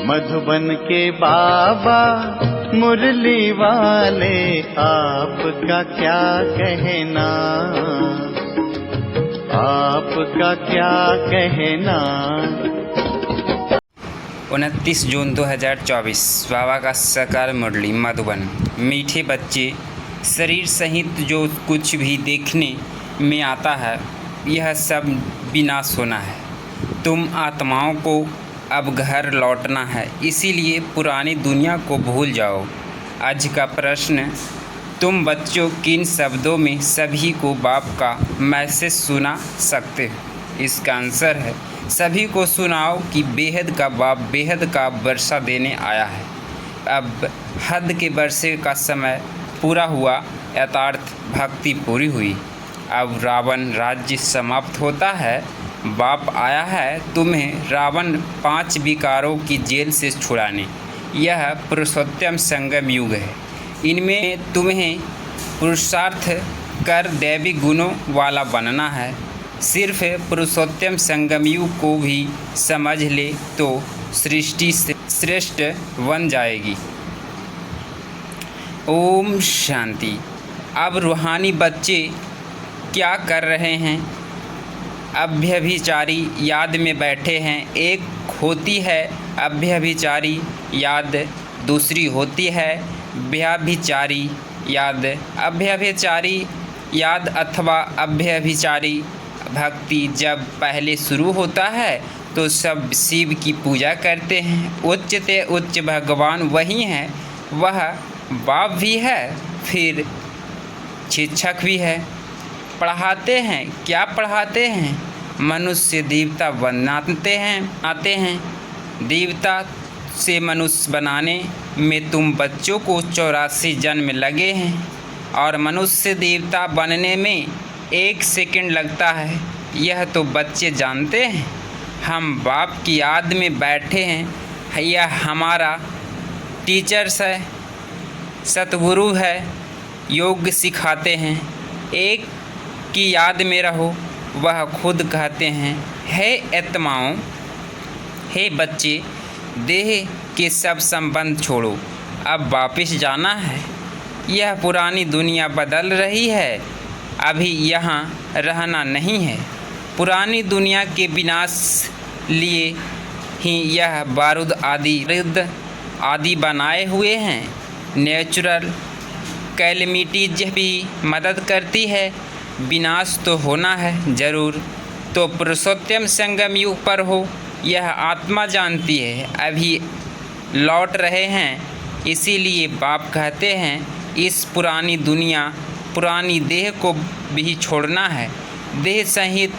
मधुबन के बाबा मुरली वाले, आपका क्या कहना, आपका क्या कहना। 29 जून 2024 बाबा का साकार मुरली मधुबन। मीठे बच्चे, शरीर सहित जो कुछ भी देखने में आता है यह सब विनाश होना है। तुम आत्माओं को अब घर लौटना है, इसीलिए पुरानी दुनिया को भूल जाओ। आज का प्रश्न, तुम बच्चों किन शब्दों में सभी को बाप का मैसेज सुना सकते हो? इसका आंसर है, सभी को सुनाओ कि बेहद का बाप बेहद का वर्षा देने आया है। अब हद के वर्षे का समय पूरा हुआ, यथार्थ भक्ति पूरी हुई। अब रावण राज्य समाप्त होता है। बाप आया है तुम्हें रावण 5 विकारों की जेल से छुड़ाने। यह पुरुषोत्तम संगम युग है। इनमें तुम्हें पुरुषार्थ कर दैवी गुणों वाला बनना है। सिर्फ पुरुषोत्तम संगम युग को भी समझ ले तो सृष्टि से श्रेष्ठ बन जाएगी। ओम शांति। अब रूहानी बच्चे क्या कर रहे हैं? अभ्यभिचारी याद में बैठे हैं। एक होती है अभ्यभिचारी याद, दूसरी होती है व्यभिचारी याद। अभ्यभिचारी याद अथवा अभ्यभिचारी भक्ति जब पहले शुरू होता है तो सब शिव की पूजा करते हैं। उच्च से उच्च भगवान वही हैं, वह बाप भी है, फिर शिक्षक भी है। पढ़ाते हैं, क्या पढ़ाते हैं? मनुष्य देवता बनाते हैं। देवता से मनुष्य बनाने में तुम बच्चों को 84 जन्म लगे हैं और मनुष्य देवता बनने में 1 सेकंड लगता है। यह तो बच्चे जानते हैं। हम बाप की याद में बैठे हैं। यह हमारा टीचर्स है, सतगुरु है, योग सिखाते हैं। एक की याद में रहो, वह खुद कहते हैं, हे आत्माओं, हे बच्चे, देह के सब संबंध छोड़ो, अब वापस जाना है। यह पुरानी दुनिया बदल रही है, अभी यहाँ रहना नहीं है। पुरानी दुनिया के विनाश लिए ही यह बारूद आदि बनाए हुए हैं। नेचुरल कैलेमिटीज भी मदद करती है। विनाश तो होना है ज़रूर, तो पुरुषोत्तम संगम युग पर हो, यह आत्मा जानती है। अभी लौट रहे हैं, इसीलिए बाप कहते हैं इस पुरानी दुनिया, पुरानी देह को भी छोड़ना है। देह सहित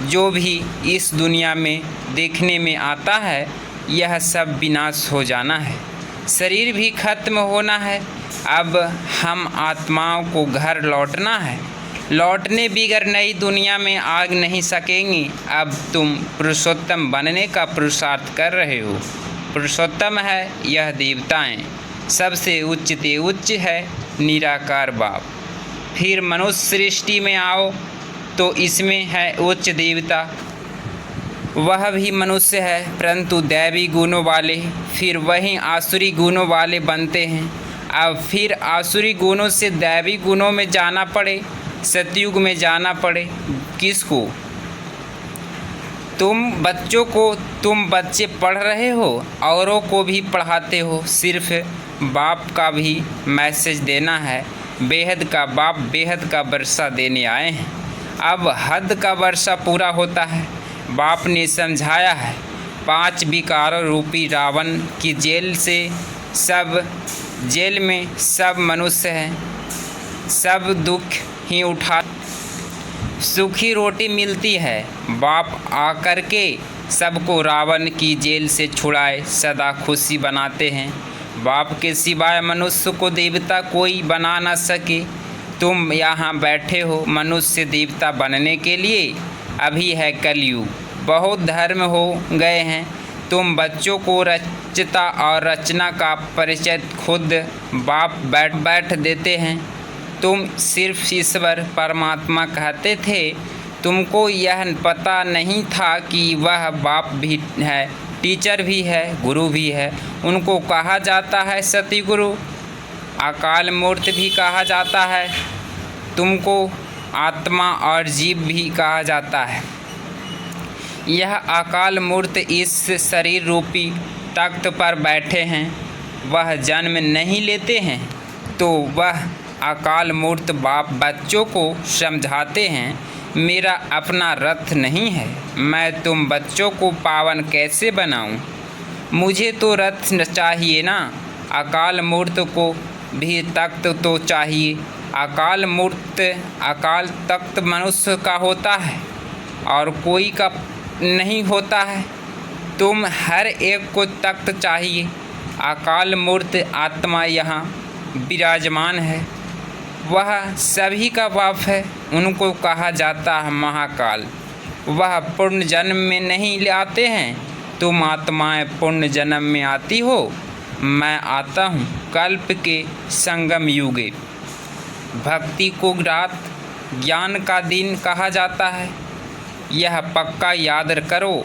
जो भी इस दुनिया में देखने में आता है यह सब विनाश हो जाना है। शरीर भी खत्म होना है। अब हम आत्माओं को घर लौटना है। लौटने बिगर नई दुनिया में आ नहीं सकेंगी। अब तुम पुरुषोत्तम बनने का पुरुषार्थ कर रहे हो। पुरुषोत्तम है यह देवताएं, सबसे उच्च ते उच्च है निराकार बाप। फिर मनुष्य सृष्टि में आओ तो इसमें है उच्च देवता, वह भी मनुष्य है परंतु दैवी गुणों वाले। फिर वहीं आसुरी गुणों वाले बनते हैं। अब फिर आसुरी गुणों से दैवी गुणों में जाना पड़े, सतयुग में जाना पड़े। किसको? तुम बच्चों को, तुम बच्चे पढ़ रहे हो, औरों को भी पढ़ाते हो। सिर्फ बाप का भी मैसेज देना है। बेहद का बाप बेहद का वर्षा देने आए हैं। अब हद का वर्षा पूरा होता है। बाप ने समझाया है 5 विकारों रूपी रावण की जेल में सब मनुष्य हैं। सब दुख ही उठा, सूखी रोटी मिलती है। बाप आकर के सबको रावण की जेल से छुड़ाए सदा खुशी बनाते हैं। बाप के सिवाय मनुष्य को देवता कोई बना न सके। तुम यहाँ बैठे हो मनुष्य देवता बनने के लिए। अभी है कलयुग, बहुत धर्म हो गए हैं। तुम बच्चों को रचता और रचना का परिचय खुद बाप बैठ देते हैं। तुम सिर्फ ईश्वर परमात्मा कहते थे। तुमको यह पता नहीं था कि वह बाप भी है, टीचर भी है, गुरु भी है। उनको कहा जाता है सतगुरु, अकाल मूर्त भी कहा जाता है। तुमको आत्मा और जीव भी कहा जाता है। यह अकाल मूर्त इस शरीर रूपी तख्त पर बैठे हैं। वह जन्म नहीं लेते हैं तो वह अकाल मूर्त बाप बच्चों को समझाते हैं, मेरा अपना रथ नहीं है, मैं तुम बच्चों को पावन कैसे बनाऊं? मुझे तो रथ चाहिए ना। अकाल मूर्त को भी तख्त तो चाहिए। अकाल तख्त मनुष्य का होता है और कोई का नहीं होता है। तुम हर एक को तख्त चाहिए। अकाल मूर्त आत्मा यहाँ विराजमान है, वह सभी का बाप है। उनको कहा जाता है महाकाल। वह पूर्ण जन्म में नहीं आते हैं। तुम आत्माएं पूर्ण जन्म में आती हो, मैं आता हूँ कल्प के संगम युगे। भक्ति को रात, ज्ञान का दिन कहा जाता है। यह पक्का याद करो।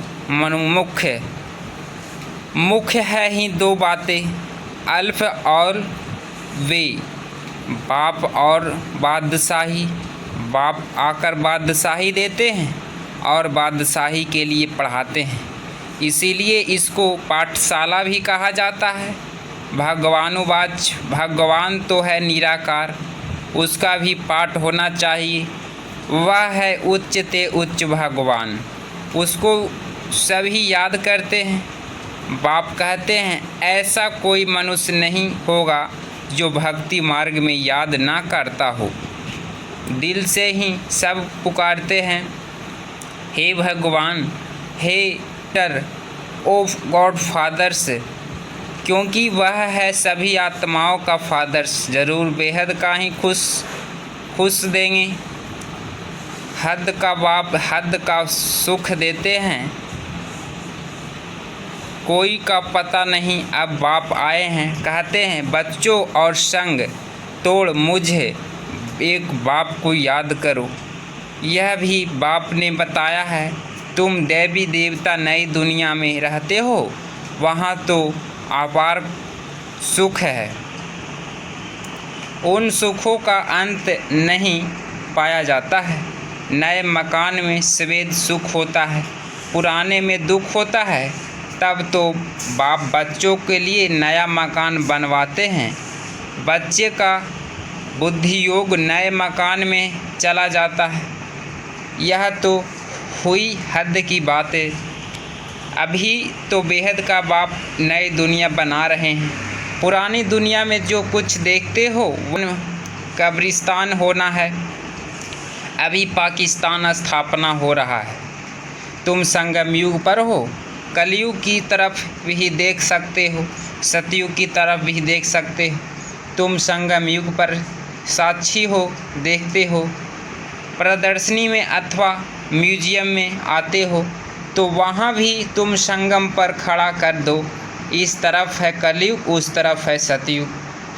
मुख्य है ही दो बातें, अल्फ और वे, बाप और बादशाही। बाप आकर बादशाही देते हैं और बादशाही के लिए पढ़ाते हैं, इसीलिए इसको पाठशाला भी कहा जाता है। भगवानुवाच, भगवान तो है निराकार, उसका भी पाठ होना चाहिए। वह है उच्च ते उच्च भगवान, उसको सभी याद करते हैं। बाप कहते हैं ऐसा कोई मनुष्य नहीं होगा जो भक्ति मार्ग में याद ना करता हो। दिल से ही सब पुकारते हैं, हे भगवान, हे टर ऑफ गॉड फादर्स, क्योंकि वह है सभी आत्माओं का फादर्स। ज़रूर बेहद का ही खुश देंगे। हद का बाप हद का सुख देते हैं। कोई का पता नहीं अब बाप आए हैं। कहते हैं बच्चों और संग तोड़ मुझे एक बाप को याद करो। यह भी बाप ने बताया है। तुम देवी देवता नई दुनिया में रहते हो, वहाँ तो अपार सुख है। उन सुखों का अंत नहीं पाया जाता है। नए मकान में श्वेत सुख होता है, पुराने में दुख होता है। तब तो बाप बच्चों के लिए नया मकान बनवाते हैं। बच्चे का बुद्धि योग नए मकान में चला जाता है। यह तो हुई हद की बातें। अभी तो बेहद का बाप नई दुनिया बना रहे हैं। पुरानी दुनिया में जो कुछ देखते हो वो कब्रिस्तान होना है। अभी पाकिस्तान स्थापना हो रहा है। तुम संगम युग पर हो, कलयुग की तरफ भी देख सकते हो, सतयुग की तरफ भी देख सकते हो। तुम संगम युग पर साक्षी हो, देखते हो। प्रदर्शनी में अथवा म्यूजियम में आते हो तो वहाँ भी तुम संगम पर खड़ा कर दो। इस तरफ है कलयुग, उस तरफ है सतयुग,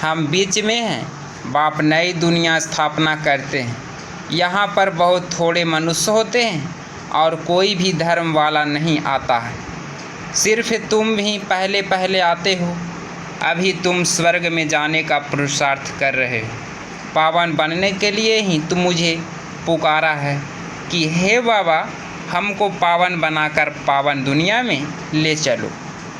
हम बीच में हैं। बाप नई दुनिया स्थापना करते हैं। यहाँ पर बहुत थोड़े मनुष्य होते हैं और कोई भी धर्म वाला नहीं आता है। सिर्फ तुम भी पहले पहले आते हो। अभी तुम स्वर्ग में जाने का पुरुषार्थ कर रहे हो। पावन बनने के लिए ही तुम मुझे पुकारा है कि हे बाबा, हमको पावन बनाकर पावन दुनिया में ले चलो।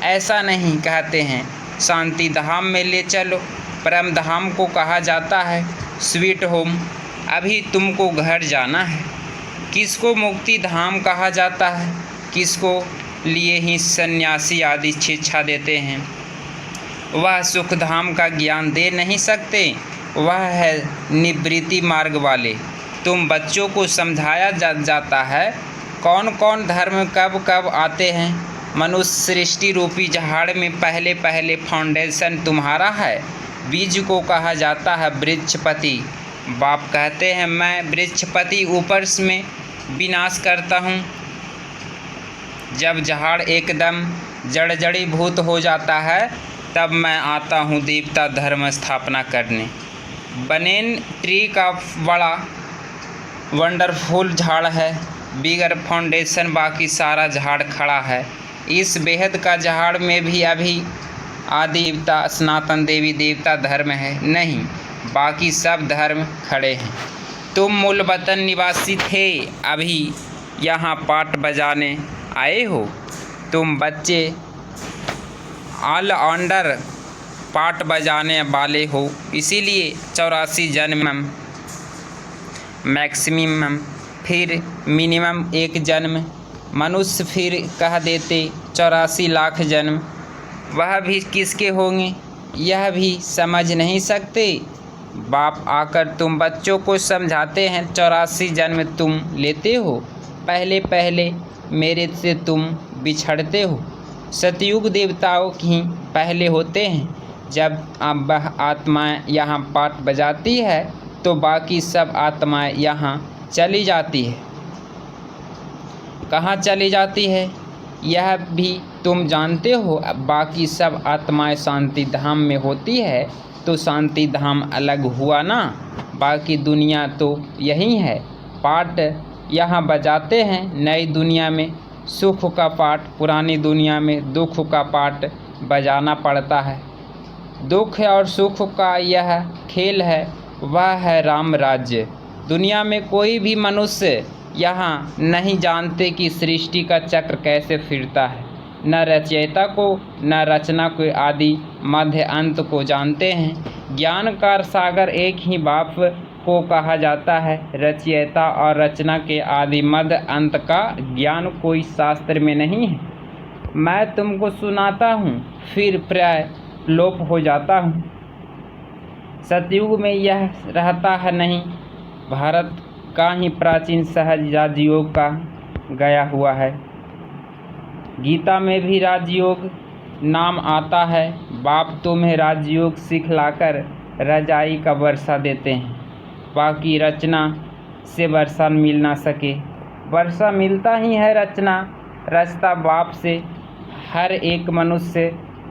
ऐसा नहीं कहते हैं शांति धाम में ले चलो। परम धाम को कहा जाता है स्वीट होम। अभी तुमको घर जाना है। किसको मुक्ति धाम कहा जाता है, किसको लिए ही सन्यासी आदि शिक्षा देते हैं। वह सुख धाम का ज्ञान दे नहीं सकते, वह है निवृत्ति मार्ग वाले। तुम बच्चों को समझाया जाता है कौन कौन धर्म कब कब आते हैं। मनुष्य सृष्टि रूपी झाड़ में पहले पहले फाउंडेशन तुम्हारा है। बीज को कहा जाता है वृक्षपति। बाप कहते हैं मैं वृक्षपति ऊपर में विनाश करता हूँ। जब झाड़ एकदम जड़ीभूत हो जाता है तब मैं आता हूँ देवता धर्म स्थापना करने। बनेन ट्री का बड़ा वंडरफुल झाड़ है, बिगर फाउंडेशन बाकी सारा झाड़ खड़ा है। इस बेहद का झाड़ में भी अभी आदि देवता सनातन देवी देवता धर्म है नहीं, बाकी सब धर्म खड़े हैं। तुम मूल वतन निवासी थे, अभी यहाँ पाट बजाने आए हो। तुम बच्चे ऑलराउंडर पाट बजाने वाले हो, इसीलिए 84 जन्म मैक्सिमम, फिर मिनिमम 1 जन्म। मनुष्य फिर कह देते 84 लाख जन्म, वह भी किसके होंगे यह भी समझ नहीं सकते। बाप आकर तुम बच्चों को समझाते हैं 84 जन्म तुम लेते हो, पहले पहले मेरे से तुम बिछड़ते हो। सतयुग देवताओं की पहले होते हैं, जब अब वह आत्माएँ यहाँ पाट बजाती है तो बाकी सब आत्माएँ यहाँ चली जाती है। कहाँ चली जाती है यह भी तुम जानते हो। बाकी सब आत्माएँ शांति धाम में होती है, तो शांति धाम अलग हुआ ना, बाकी दुनिया तो यही है। पाट यहाँ बजाते हैं नई दुनिया में सुख का पाट, पुरानी दुनिया में दुख का पाट बजाना पड़ता है। दुख और सुख का यह खेल है, वह है राम राज्य। दुनिया में कोई भी मनुष्य यहाँ नहीं जानते कि सृष्टि का चक्र कैसे फिरता है। न रचयिता को न रचना के आदि मध्य अंत को जानते हैं। ज्ञान का सागर एक ही बाप को कहा जाता है। रचयिता और रचना के आदि मध्य अंत का ज्ञान कोई शास्त्र में नहीं है। मैं तुमको सुनाता हूँ, फिर प्राय लोप हो जाता हूँ। सतयुग में यह रहता है नहीं, भारत का ही प्राचीन सहज राजयोग का गया हुआ है। गीता में भी राजयोग नाम आता है। बाप तुम्हें राजयोग सिखलाकर रजाई का वर्षा देते हैं, बाकी रचना से वर्षा मिल ना सके। वर्षा मिलता ही है रचना, रचता बाप से। हर एक मनुष्य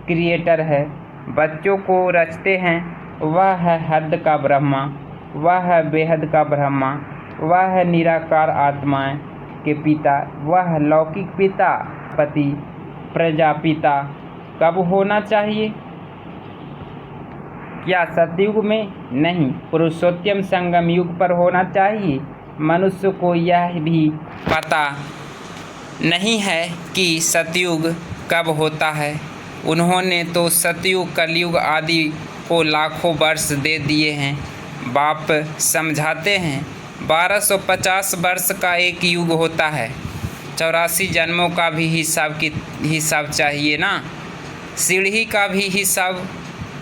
क्रिएटर है, बच्चों को रचते हैं। वह है हद का ब्रह्मा, वह है बेहद का ब्रह्मा, वह है निराकार आत्माएं के पिता, वह लौकिक पिता पति प्रजापिता कब होना चाहिए? क्या सतयुग में? नहीं, पुरुषोत्तम संगम युग पर होना चाहिए। मनुष्य को यह भी पता नहीं है कि सतयुग कब होता है। उन्होंने तो सतयुग कलयुग आदि को लाखों वर्ष दे दिए हैं। बाप समझाते हैं 1250 वर्ष का एक युग होता है। 84 जन्मों का भी हिसाब चाहिए ना, सीढ़ी का भी हिसाब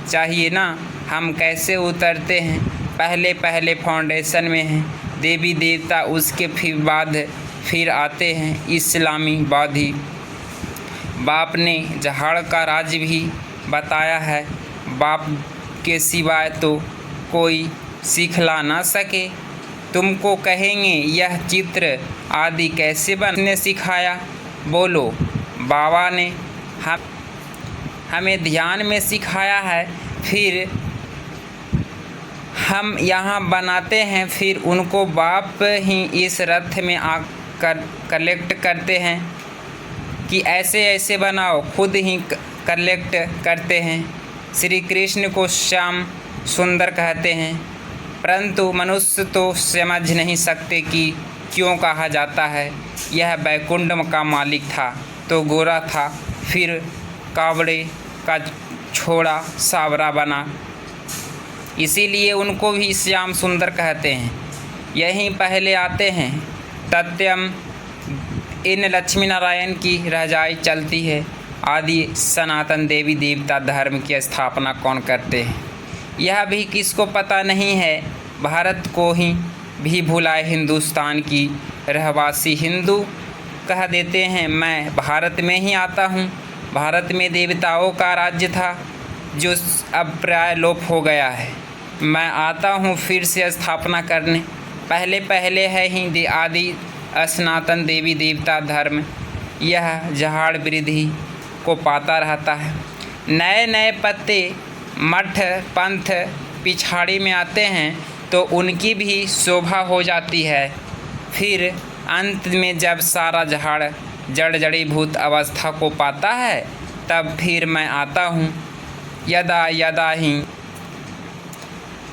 चाहिए ना। हम कैसे उतरते हैं, पहले पहले फाउंडेशन में हैं देवी देवता, उसके फिर आते हैं इस्लामीवादी। बाप ने जहाड़ का राज भी बताया है। बाप के सिवाय तो कोई सिखला ना सके। तुमको कहेंगे यह चित्र आदि कैसे बनने सिखाया? बोलो, बाबा ने हमें ध्यान में सिखाया है, फिर हम यहाँ बनाते हैं, फिर उनको बाप ही इस रथ में आकर कलेक्ट करते हैं कि ऐसे ऐसे बनाओ, खुद ही कलेक्ट करते हैं। श्री कृष्ण को श्याम सुंदर कहते हैं, परंतु मनुष्य तो समझ नहीं सकते कि क्यों कहा जाता है। यह बैकुंठ का मालिक था तो गोरा था, फिर कावड़े का छोड़ा सावरा बना, इसीलिए उनको भी श्याम सुंदर कहते हैं। यहीं पहले आते हैं तत्यम। इन लक्ष्मी नारायण की रजाई चलती है। आदि सनातन देवी देवता धर्म की स्थापना कौन करते हैं यह भी किसको पता नहीं है। भारत को ही भी भुलाए हिंदुस्तान की रहवासी हिंदू कह देते हैं। मैं भारत में ही आता हूँ। भारत में देवताओं का राज्य था जो अब प्राय लोप हो गया है। मैं आता हूँ फिर से स्थापना करने। पहले पहले है ही आदि सनातन देवी देवता धर्म। यह झाड़ वृद्धि को पाता रहता है। नए नए पत्ते मठ पंथ पिछाड़ी में आते हैं तो उनकी भी शोभा हो जाती है। फिर अंत में जब सारा झाड़ जड़ जड़ीभूत अवस्था को पाता है, तब फिर मैं आता हूँ। यदा यदा ही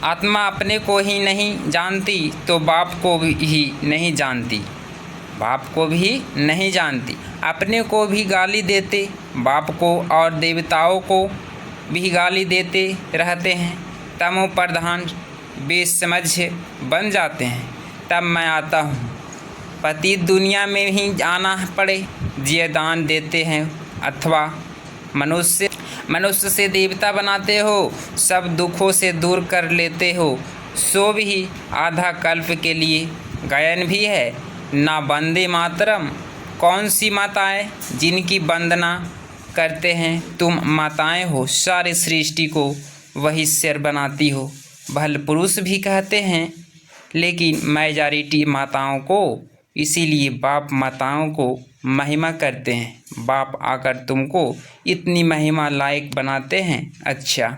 आत्मा अपने को ही नहीं जानती तो बाप को ही नहीं जानती, बाप को भी नहीं जानती। अपने को भी गाली देते, बाप को और देवताओं को भी गाली देते रहते हैं। तमो प्रधान बेसमझ बन जाते हैं। तब मैं आता हूँ। पति दुनिया में ही आना पड़े, जिये दान देते हैं अथवा मनुष्य से देवता बनाते हो, सब दुखों से दूर कर लेते हो। सो भी आधा कल्प के लिए गायन भी है ना। वंदे मातरम कौन सी माताएं जिनकी वंदना करते हैं तुम माताएं हो, सारे सृष्टि को वही सिर बनाती हो। भल पुरुष भी कहते हैं, लेकिन मेजॉरिटी माताओं को, इसीलिए बाप माताओं को महिमा करते हैं। बाप आकर तुमको इतनी महिमा लायक बनाते हैं। अच्छा,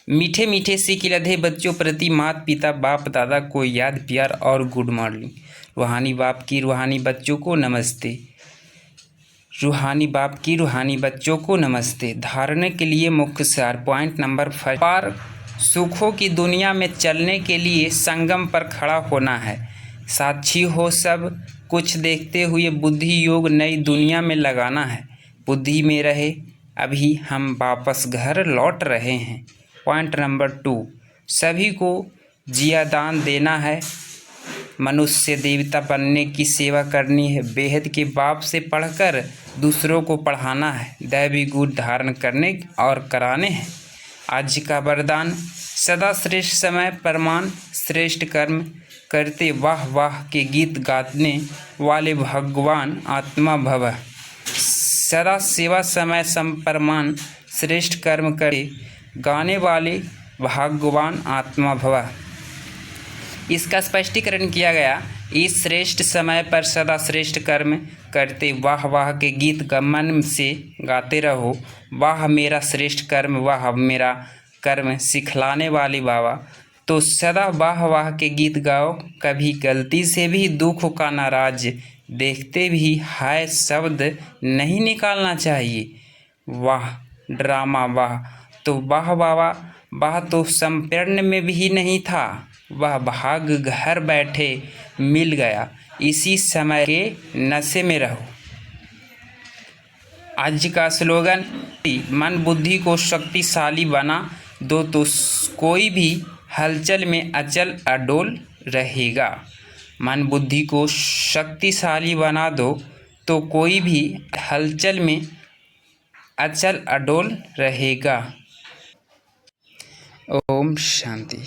मीठे मीठे से खिलधे बच्चों प्रति माता पिता बाप दादा को याद प्यार और गुड मॉर्निंग। रूहानी बाप की रूहानी बच्चों को नमस्ते। रूहानी बाप की रूहानी बच्चों को नमस्ते। धारणा के लिए मुख्य सार पॉइंट नंबर 5, पार सुखों की दुनिया में चलने के लिए संगम पर खड़ा होना है। साक्षी हो सब कुछ देखते हुए बुद्धि योग नई दुनिया में लगाना है। बुद्धि में रहे अभी हम वापस घर लौट रहे हैं। पॉइंट नंबर 2, सभी को जिया दान देना है। मनुष्य देवता बनने की सेवा करनी है। बेहद के बाप से पढ़कर दूसरों को पढ़ाना है। दैवी गुण धारण करने और कराने हैं। आज का वरदान, सदा श्रेष्ठ समय प्रमाण श्रेष्ठ कर्म करते वाह वाह के गीत गाने वाले भगवान आत्मा भव। सदा सेवा समय संप्रमाण श्रेष्ठ कर्म करे गाने वाले भगवान आत्मा भव। इसका स्पष्टीकरण किया गया। इस श्रेष्ठ समय पर सदा श्रेष्ठ कर्म करते वाह वाह के गीत मन से गाते रहो। वाह मेरा श्रेष्ठ कर्म, वाह मेरा कर्म सिखलाने वाले बाबा। तो सदा वाह वाह के गीत गाओ। कभी गलती से भी दुख का नाराज देखते भी हाय शब्द नहीं निकालना चाहिए। वाह ड्रामा वाह तो वाह बाबा, वाह तो संपूर्ण में भी नहीं था। वह भाग घर बैठे मिल गया। इसी समय के नशे में रहो। आज का स्लोगन, मन बुद्धि को शक्तिशाली बना दो तो कोई भी हलचल में अचल अडोल रहेगा। मन बुद्धि को शक्तिशाली बना दो तो कोई भी हलचल में अचल अडोल रहेगा। ओम शांति।